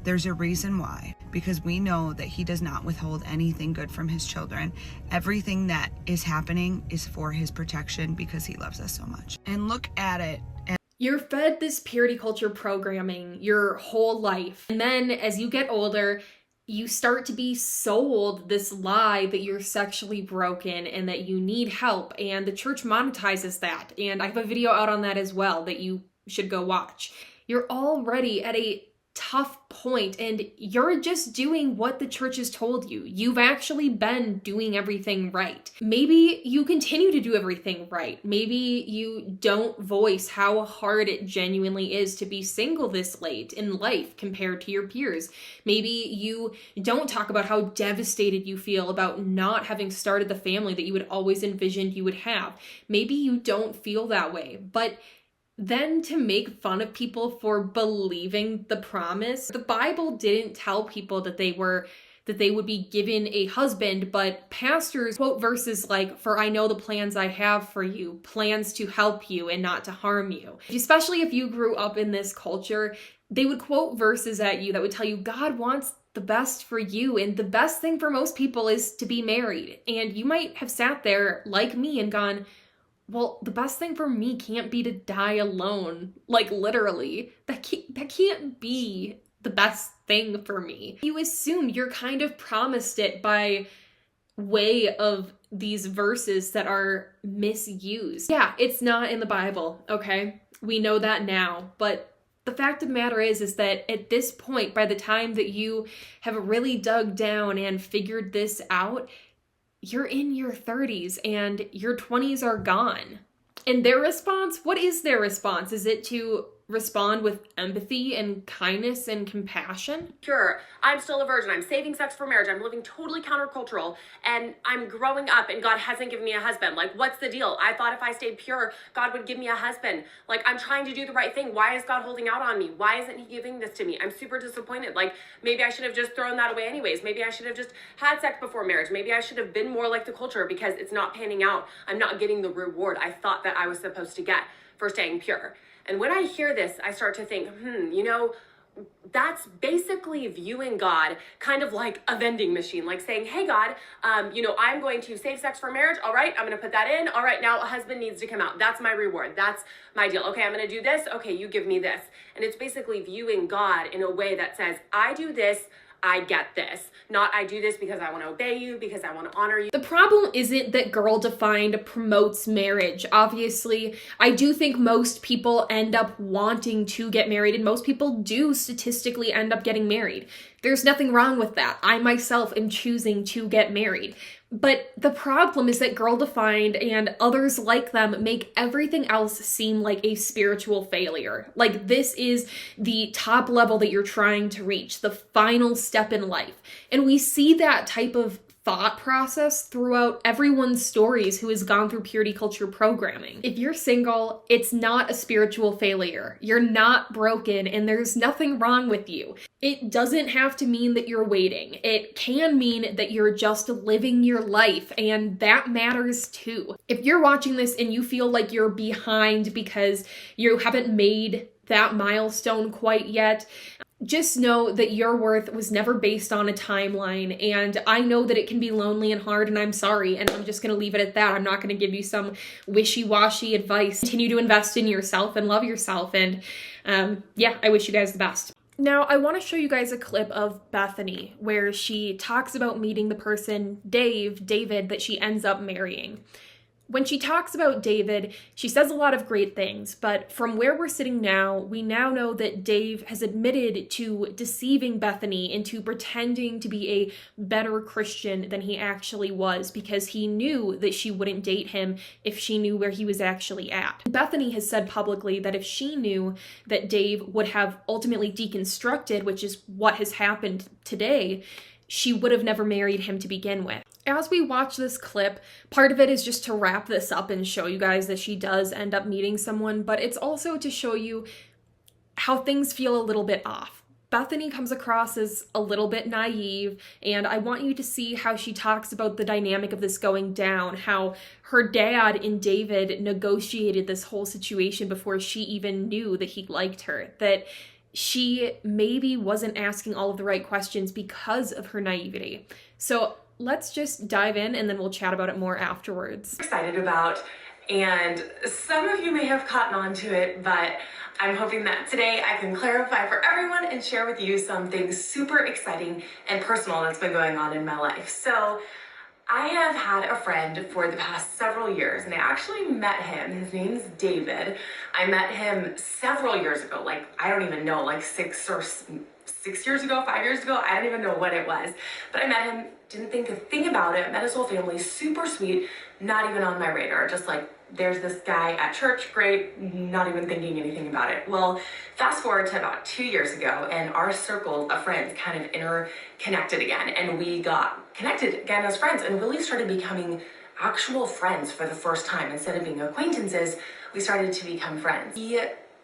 there's a reason why, because we know that he does not withhold anything good from his children. Everything that is happening is for his protection because he loves us so much. And look at it. You're fed this purity culture programming your whole life. And then as you get older, you start to be sold this lie that you're sexually broken and that you need help. And the church monetizes that. And I have a video out on that as well that you should go watch. You're already at a tough point and you're just doing what the church has told you. You've actually been doing everything right. Maybe you continue to do everything right. Maybe you don't voice how hard it genuinely is to be single this late in life compared to your peers. Maybe you don't talk about how devastated you feel about not having started the family that you had always envisioned you would have. Maybe you don't feel that way, but then to make fun of people for believing the promise. The Bible didn't tell people that they would be given a husband, but pastors quote verses like, "For I know the plans I have for you, plans to help you and not to harm you." Especially if you grew up in this culture, they would quote verses at you that would tell you God wants the best for you, and the best thing for most people is to be married. And you might have sat there like me and gone, well, the best thing for me can't be to die alone. Like literally, that can't be the best thing for me. You assume you're kind of promised it by way of these verses that are misused. Yeah, it's not in the Bible, okay? We know that now, but the fact of the matter is that at this point, by the time that you have really dug down and figured this out, you're in your 30s and your 20s are gone. And their response, what is their response? Is it to respond with empathy and kindness and compassion? Pure. I'm still a virgin. I'm saving sex for marriage. I'm living totally countercultural and I'm growing up and God hasn't given me a husband. Like, what's the deal? I thought if I stayed pure, God would give me a husband. Like, I'm trying to do the right thing. Why is God holding out on me? Why isn't he giving this to me? I'm super disappointed. Like, maybe I should have just thrown that away anyways. Maybe I should have just had sex before marriage. Maybe I should have been more like the culture because it's not panning out. I'm not getting the reward I thought that I was supposed to get for staying pure. And when I hear this, I start to think, that's basically viewing God kind of like a vending machine, like saying, hey, God, I'm going to save sex for marriage. All right, I'm going to put that in. All right, now a husband needs to come out. That's my reward. That's my deal. Okay, I'm going to do this. Okay, you give me this. And it's basically viewing God in a way that says, I do this, I get this. Not I do this because I want to obey you, because I want to honor you. The problem isn't that Girl Defined promotes marriage. Obviously, I do think most people end up wanting to get married, and most people do statistically end up getting married. There's nothing wrong with that. I myself am choosing to get married. But the problem is that Girl Defined and others like them make everything else seem like a spiritual failure. Like this is the top level that you're trying to reach, the final step in life. And we see that type of thought process throughout everyone's stories who has gone through purity culture programming. If you're single, it's not a spiritual failure. You're not broken and there's nothing wrong with you. It doesn't have to mean that you're waiting. It can mean that you're just living your life, and that matters too. If you're watching this and you feel like you're behind because you haven't made that milestone quite yet, just know that your worth was never based on a timeline, and I know that it can be lonely and hard, and I'm sorry, and I'm just gonna leave it at that. I'm not gonna give you some wishy-washy advice. Continue to invest in yourself and love yourself, and yeah, I wish you guys the best. Now, I want to show you guys a clip of Bethany where she talks about meeting the person, David, that she ends up marrying. When she talks about David, she says a lot of great things, but from where we're sitting now, we now know that Dave has admitted to deceiving Bethany into pretending to be a better Christian than he actually was because he knew that she wouldn't date him if she knew where he was actually at. Bethany has said publicly that if she knew that Dave would have ultimately deconstructed, which is what has happened today, she would have never married him to begin with. As we watch this clip, part of it is just to wrap this up and show you guys that she does end up meeting someone, but it's also to show you how things feel a little bit off. Bethany comes across as a little bit naive, and I want you to see how she talks about the dynamic of this going down, how her dad and David negotiated this whole situation before she even knew that he liked her, that she maybe wasn't asking all of the right questions because of her naivety. So let's just dive in and then we'll chat about it more afterwards. Excited about, and some of you may have caught on to it, but I'm hoping that today I can clarify for everyone and share with you something super exciting and personal that's been going on in my life. So I have had a friend for the past several years, and I actually met him. His name's David. I met him several years ago, like I don't even know, like 6 years ago, 5 years ago, I don't even know what it was. But I met him, didn't think a thing about it, met his whole family, super sweet, not even on my radar, just like, there's this guy at church, great, not even thinking anything about it. Well, fast forward to about 2 years ago, and our circle of friends kind of interconnected again, and we got connected again as friends and really started becoming actual friends for the first time. Instead of being acquaintances, we started to become friends. He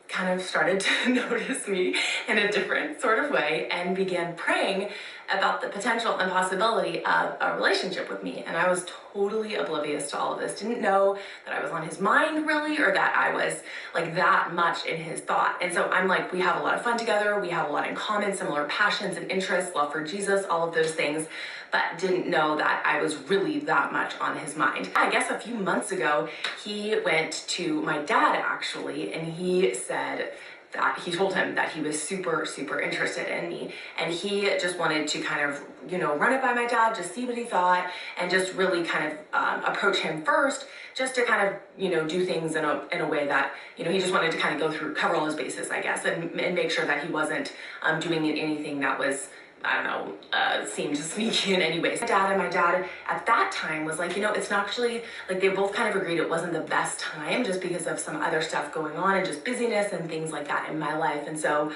kind of started to notice me in a different sort of way and began praying about the potential and possibility of a relationship with me. And I was totally oblivious to all of this. Didn't know that I was on his mind really, or that I was like that much in his thought. And so I'm like, we have a lot of fun together. We have a lot in common, similar passions and interests, love for Jesus, all of those things, but didn't know that I was really that much on his mind. I guess a few months ago, he went to my dad actually, and he said that he told him that he was super, super interested in me. And he just wanted to kind of, run it by my dad, just see what he thought, and just really kind of approach him first, just to kind of, do things in a way that, he just wanted to kind of cover all his bases, I guess, and make sure that he wasn't doing anything that was, I don't know, seemed sneaky in any way. My dad at that time was like, it's not actually, like they both kind of agreed it wasn't the best time just because of some other stuff going on and just busyness and things like that in my life. And so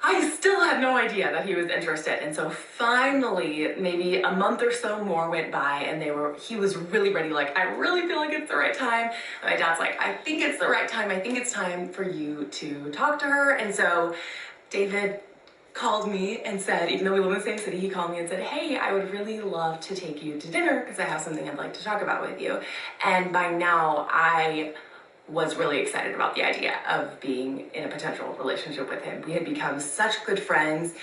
I still had no idea that he was interested. And so finally, maybe a month or so more went by, and he was really ready, like, I really feel like it's the right time. And my dad's like, I think it's the right time. I think it's time for you to talk to her. And so David called me and said, even though we live in the same city, he called me and said, hey, I would really love to take you to dinner because I have something I'd like to talk about with you. And by now, I was really excited about the idea of being in a potential relationship with him. We had become such good friends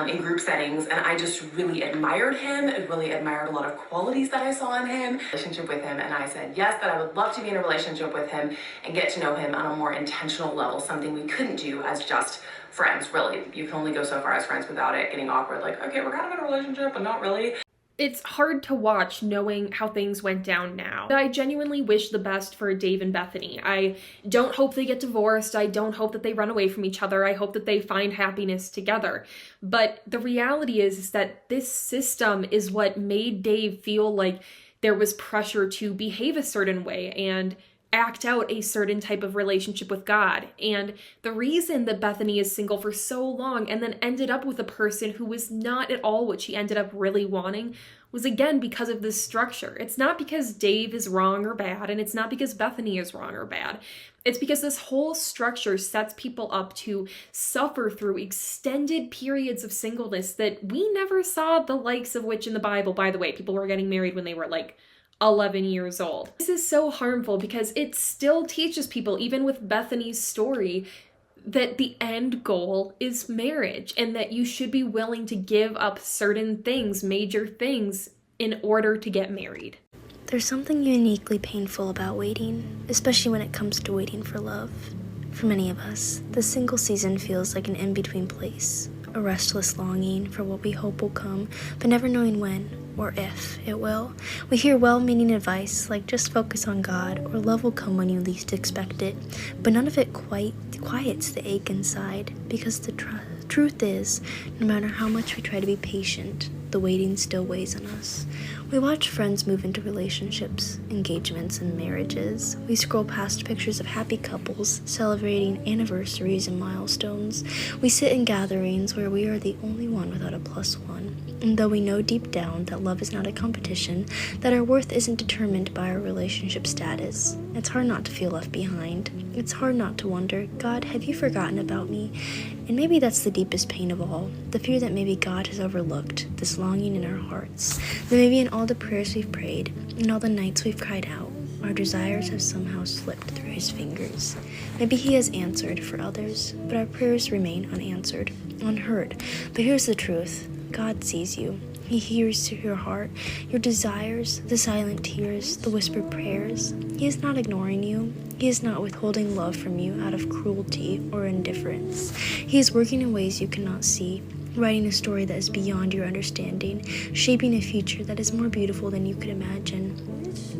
in group settings, and I just really admired him. I really admired a lot of qualities that I saw in him. Relationship with him, and I said yes, that I would love to be in a relationship with him and get to know him on a more intentional level, something we couldn't do as just friends, really. You can only go so far as friends without it getting awkward, like, okay, we're kind of in a relationship, but not really. It's hard to watch knowing how things went down now. I genuinely wish the best for Dave and Bethany. I don't hope they get divorced. I don't hope that they run away from each other. I hope that they find happiness together. But the reality is that this system is what made Dave feel like there was pressure to behave a certain way and act out a certain type of relationship with God. And the reason that Bethany is single for so long and then ended up with a person who was not at all what she ended up really wanting was, again, because of this structure. It's not because Dave is wrong or bad, and it's not because Bethany is wrong or bad. It's because this whole structure sets people up to suffer through extended periods of singleness that we never saw the likes of which in the Bible. By the way, people were getting married when they were like 11 years old. This is so harmful because it still teaches people, even with Bethany's story, that the end goal is marriage and that you should be willing to give up certain things, major things, in order to get married. There's something uniquely painful about waiting, especially when it comes to waiting for love. For many of us, the single season feels like an in-between place, a restless longing for what we hope will come, but never knowing when or if it will. We hear well-meaning advice like just focus on God or love will come when you least expect it, but none of it quite quiets the ache inside, because the truth is, no matter how much we try to be patient, the waiting still weighs on us. We watch friends move into relationships, engagements, and marriages. We scroll past pictures of happy couples celebrating anniversaries and milestones. We sit in gatherings where we are the only one without a plus one. And though we know deep down that love is not a competition, that our worth isn't determined by our relationship status, it's hard not to feel left behind. It's hard not to wonder, God, have you forgotten about me? And maybe that's the deepest pain of all, the fear that maybe God has overlooked this longing in our hearts, that maybe in all the prayers we've prayed, and all the nights we've cried out, our desires have somehow slipped through his fingers. Maybe he has answered for others, but our prayers remain unanswered, unheard. But here's the truth. God sees you. He hears your heart, your desires, the silent tears, the whispered prayers. He is not ignoring you. He is not withholding love from you out of cruelty or indifference. He is working in ways you cannot see, writing a story that is beyond your understanding, shaping a future that is more beautiful than you could imagine.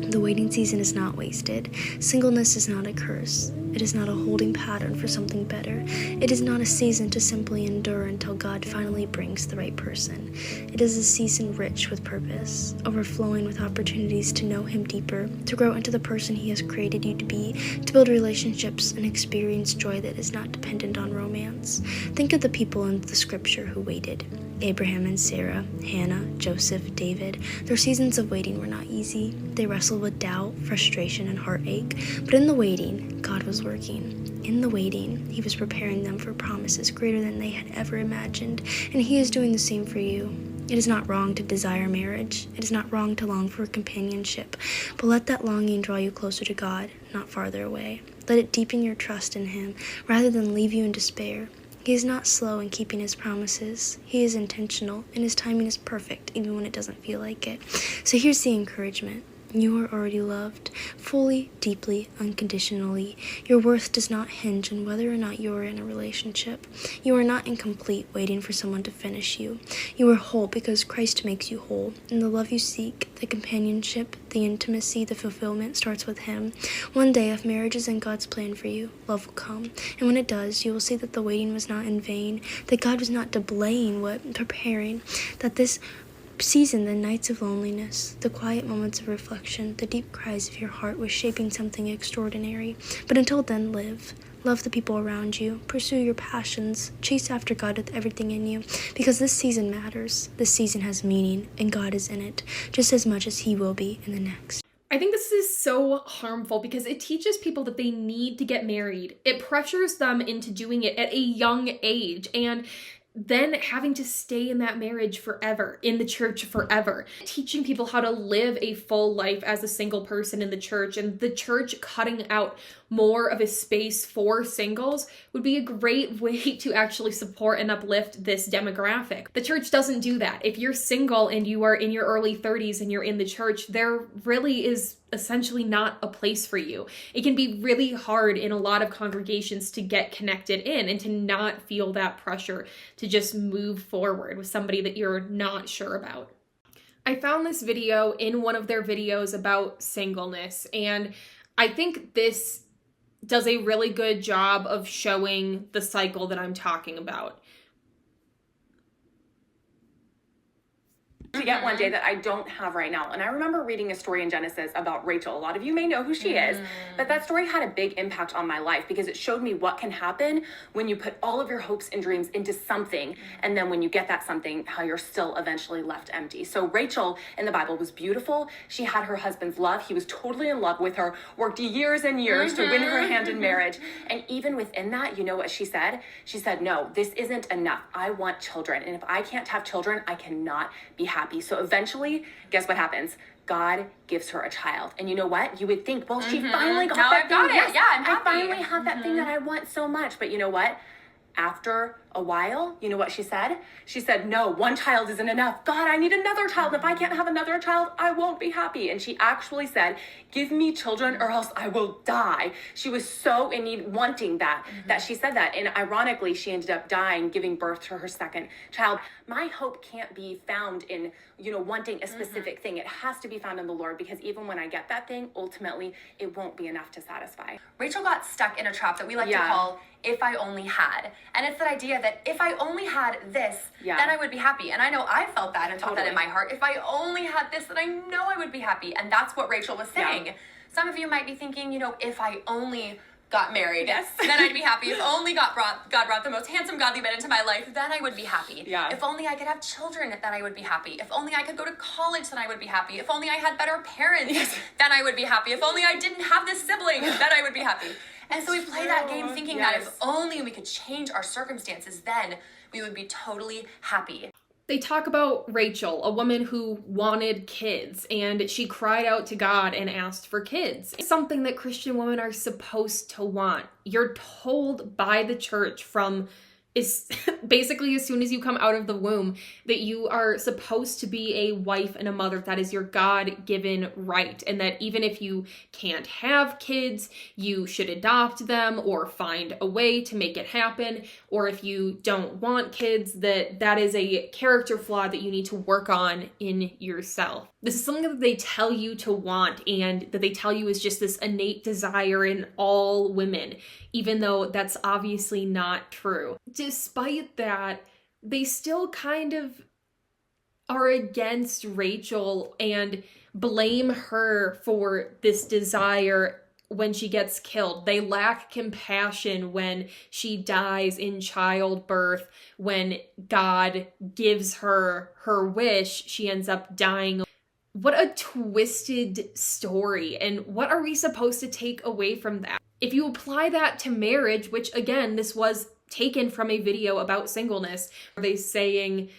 The waiting season is not wasted. Singleness is not a curse. It is not a holding pattern for something better. It is not a season to simply endure until God finally brings the right person. It is a season rich with purpose, overflowing with opportunities to know him deeper, to grow into the person he has created you to be, to build relationships and experience joy that is not dependent on romance. Think of the people in the scripture who waited. Abraham and Sarah, Hannah, Joseph, David. Their seasons of waiting were not easy. They wrestled with doubt, frustration, and heartache. But in the waiting, God was working. In the waiting, he was preparing them for promises greater than they had ever imagined. And he is doing the same for you. It is not wrong to desire marriage. It is not wrong to long for companionship. But let that longing draw you closer to God, not farther away. Let it deepen your trust in him, rather than leave you in despair. He is not slow in keeping his promises. He is intentional, and his timing is perfect, even when it doesn't feel like it. So here's the encouragement. You are already loved, fully, deeply, unconditionally. Your worth does not hinge on whether or not you are in a relationship. You are not incomplete, waiting for someone to finish you. You are whole because Christ makes you whole, and the love you seek, the companionship, the intimacy, the fulfillment starts with him. One day, if marriage is in God's plan for you, love will come. And when it does, you will see that the waiting was not in vain, that God was not delaying what preparing, that this season, the nights of loneliness, the quiet moments of reflection, the deep cries of your heart was shaping something extraordinary. But until then, live. Love the people around you. Pursue your passions. Chase after God with everything in you. Because this season matters. This season has meaning, and God is in it, just as much as he will be in the next. I think this is so harmful because it teaches people that they need to get married. It pressures them into doing it at a young age, and then having to stay in that marriage forever, in the church forever. Teaching people how to live a full life as a single person in the church, and the church cutting out more of a space for singles would be a great way to actually support and uplift this demographic. The church doesn't do that. If you're single and you are in your early 30s and you're in the church, there really is essentially not a place for you. It can be really hard in a lot of congregations to get connected in and to not feel that pressure to just move forward with somebody that you're not sure about. I found this video in one of their videos about singleness, and I think this does a really good job of showing the cycle that I'm talking about. To get one day that I don't have right now. And I remember reading a story in Genesis about Rachel. A lot of you may know who she is, but that story had a big impact on my life because it showed me what can happen when you put all of your hopes and dreams into something, and then when you get that something, how you're still eventually left empty. So Rachel in the Bible was beautiful. She had her husband's love. He was totally in love with her, worked years and years to win her hand in marriage. And even within that, you know what she said? She said, no, this isn't enough. I want children. And if I can't have children, I cannot be happy. So eventually, guess what happens? God gives her a child. And you know what? You would think, well, she finally got Now that I've got thing. it. Yes, Yeah, I'm I happy. finally have that thing that I want so much. But you know what? After a while, you know what she said? She said, no, one child isn't enough. God, I need another child. If I can't have another child, I won't be happy. And she actually said, give me children or else I will die. She was so in need, wanting that, that she said that. And ironically, she ended up dying, giving birth to her second child. My hope can't be found in, wanting a specific thing. It has to be found in the Lord, because even when I get that thing, ultimately, it won't be enough to satisfy. Rachel got stuck in a trap that we like to call if I only had. And it's that idea that if I only had this, then I would be happy. And I know I felt that and thought that in my heart. If I only had this, then I know I would be happy. And that's what Rachel was saying. Some of you might be thinking, if I only got married, then I'd be happy. If only God brought the most handsome godly man into my life, then I would be happy. If only I could have children, then I would be happy. If only I could go to college, then I would be happy. If only I had better parents, then I would be happy. If only I didn't have this sibling, then I would be happy. And so we play that game thinking that if only we could change our circumstances, then we would be totally happy. They talk about Rachel, a woman who wanted kids, and she cried out to God and asked for kids. It's something that Christian women are supposed to want. You're told by the church from basically as soon as you come out of the womb that you are supposed to be a wife and a mother. That is your God-given right. And that even if you can't have kids, you should adopt them or find a way to make it happen. Or if you don't want kids, that is a character flaw that you need to work on in yourself. This is something that they tell you to want, and that they tell you is just this innate desire in all women, even though that's obviously not true. Despite that, they still kind of are against Rachel and blame her for this desire when she gets killed. They lack compassion when she dies in childbirth. When God gives her her wish, she ends up dying. What a twisted story. And what are we supposed to take away from that? If you apply that to marriage, which again, this was taken from a video about singleness, are they saying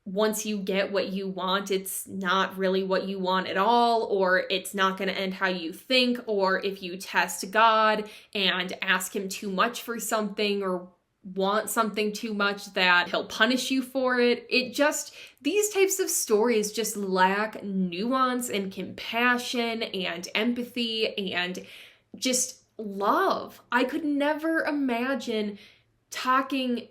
once you get what you want, it's not really what you want at all, or it's not going to end how you think, or if you test God and ask him too much for something or want something too much, that he'll punish you for it. These types of stories just lack nuance and compassion and empathy and just love. I could never imagine talking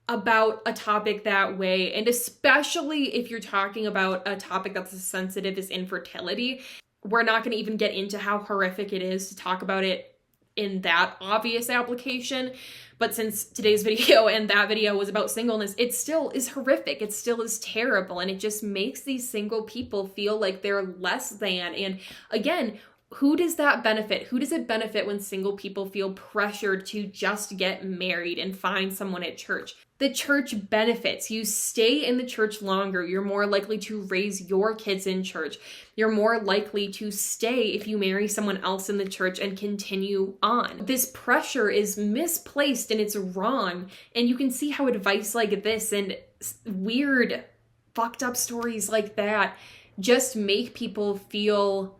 about a topic that way, and especially if you're talking about a topic that's as sensitive as infertility. We're not going to even get into how horrific it is to talk about it in that obvious application, but since today's video and that video was about singleness, it still is horrific. It still is terrible, and it just makes these single people feel like they're less than. And again, who does that benefit? Who does it benefit when single people feel pressured to just get married and find someone at church? The church benefits. You stay in the church longer. You're more likely to raise your kids in church. You're more likely to stay if you marry someone else in the church and continue on. This pressure is misplaced and it's wrong. And you can see how advice like this and weird, fucked up stories like that just make people feel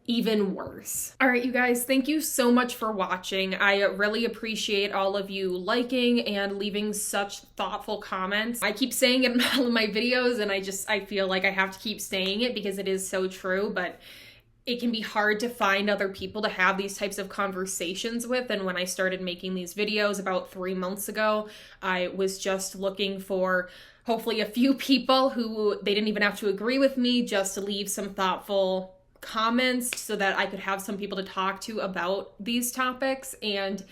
even worse. All right, you guys, thank you so much for watching. I really appreciate all of you liking and leaving such thoughtful comments. I keep saying it in all of my videos, and I feel like I have to keep saying it because it is so true, but it can be hard to find other people to have these types of conversations with. And when I started making these videos about 3 months ago, I was just looking for hopefully a few people who they didn't even have to agree with me, just to leave some thoughtful comments so that I could have some people to talk to about these topics. And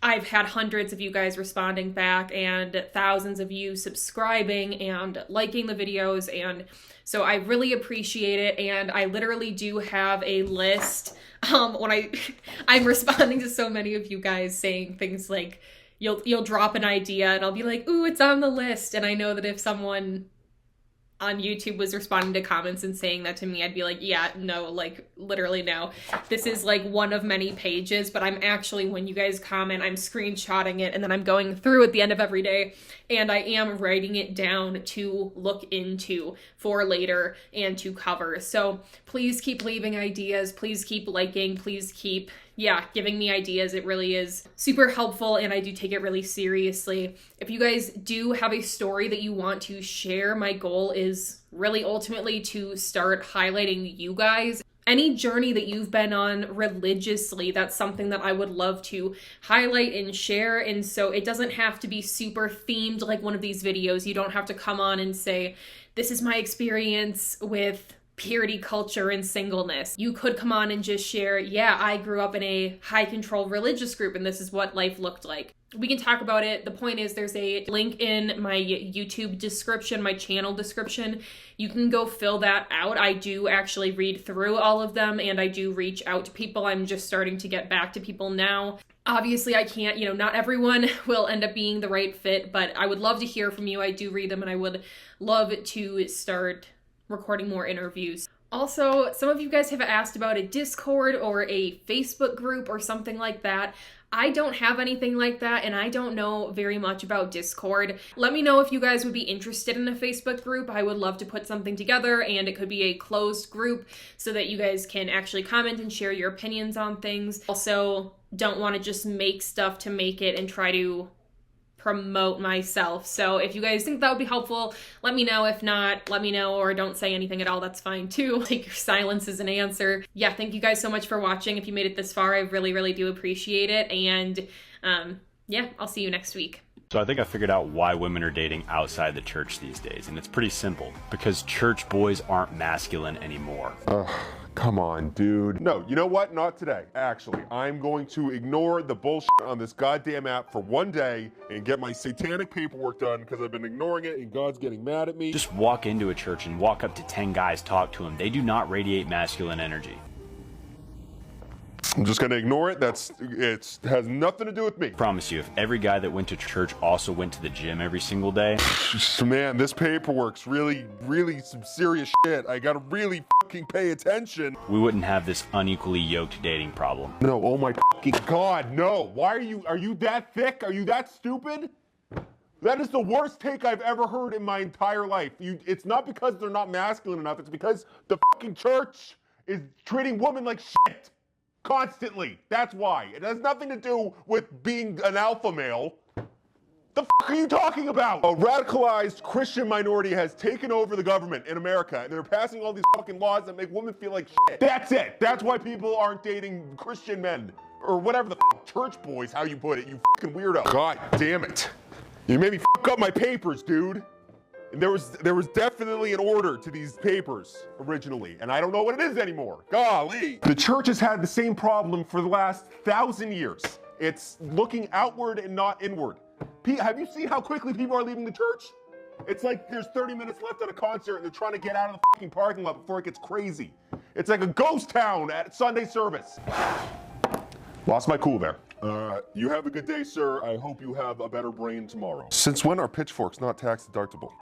I've had hundreds of you guys responding back and thousands of you subscribing and liking the videos, and so I really appreciate it. And I literally do have a list when I'm responding to so many of you guys saying things like you'll drop an idea and I'll be like, ooh, it's on the list. And I know that if someone on YouTube was responding to comments and saying that to me, I'd be like, yeah, no, like literally no. This is like one of many pages, but I'm actually, when you guys comment, I'm screenshotting it and then I'm going through at the end of every day and I am writing it down to look into for later and to cover. So please keep leaving ideas, please keep liking, please keep giving me ideas. It really is super helpful and I do take it really seriously. If you guys do have a story that you want to share, my goal is really ultimately to start highlighting you guys. Any journey that you've been on religiously, that's something that I would love to highlight and share. And so it doesn't have to be super themed like one of these videos. You don't have to come on and say, this is my experience with purity culture and singleness. You could come on and just share, yeah, I grew up in a high control religious group and this is what life looked like. We can talk about it. The point is there's a link in my YouTube description, my channel description. You can go fill that out. I do actually read through all of them and I do reach out to people. I'm just starting to get back to people now. Obviously, I can't, not everyone will end up being the right fit, but I would love to hear from you. I do read them and I would love to start recording more interviews. Also, some of you guys have asked about a Discord or a Facebook group or something like that. I don't have anything like that and I don't know very much about Discord. Let me know if you guys would be interested in a Facebook group. I would love to put something together and it could be a closed group so that you guys can actually comment and share your opinions on things. Also, don't want to just make stuff to make it and try to promote myself. So if you guys think that would be helpful, let me know. If not, let me know, or don't say anything at all. That's fine too. Take your silence as an answer. Yeah, thank you guys so much for watching. If you made it this far, I really, really do appreciate it. And yeah, I'll see you next week. So I think I figured out why women are dating outside the church these days, and it's pretty simple. Because church boys aren't masculine anymore. Come on, dude. No, you know what? Not today. Actually, I'm going to ignore the bullshit on this goddamn app for one day and get my satanic paperwork done because I've been ignoring it and God's getting mad at me. Just walk into a church and walk up to 10 guys, talk to them. They do not radiate masculine energy. I'm just gonna ignore it. It has nothing to do with me. Promise you, if every guy that went to church also went to the gym every single day. Man, this paperwork's really some serious shit. I gotta really fucking pay attention. We wouldn't have this unequally yoked dating problem. No, oh my fucking God, no. Why are you that thick? Are you that stupid? That is the worst take I've ever heard in my entire life. It's not because they're not masculine enough, it's because the fucking church is treating women like shit. Constantly. That's why. It has nothing to do with being an alpha male. The fuck are you talking about? A radicalized Christian minority has taken over the government in America, and they're passing all these fucking laws that make women feel like shit. That's it. That's why people aren't dating Christian men. Or whatever the fuck, church boys, how you put it, you fucking weirdo. God damn it. You made me fuck up my papers, dude. And there was definitely an order to these papers originally, and I don't know what it is anymore. Golly. The church has had the same problem for the last 1,000 years. It's looking outward and not inward. Have you seen how quickly people are leaving the church? It's like there's 30 minutes left at a concert and they're trying to get out of the fucking parking lot before it gets crazy. It's like a ghost town at Sunday service. Lost my cool there. You have a good day, sir. I hope you have a better brain tomorrow. Since when are pitchforks not tax deductible?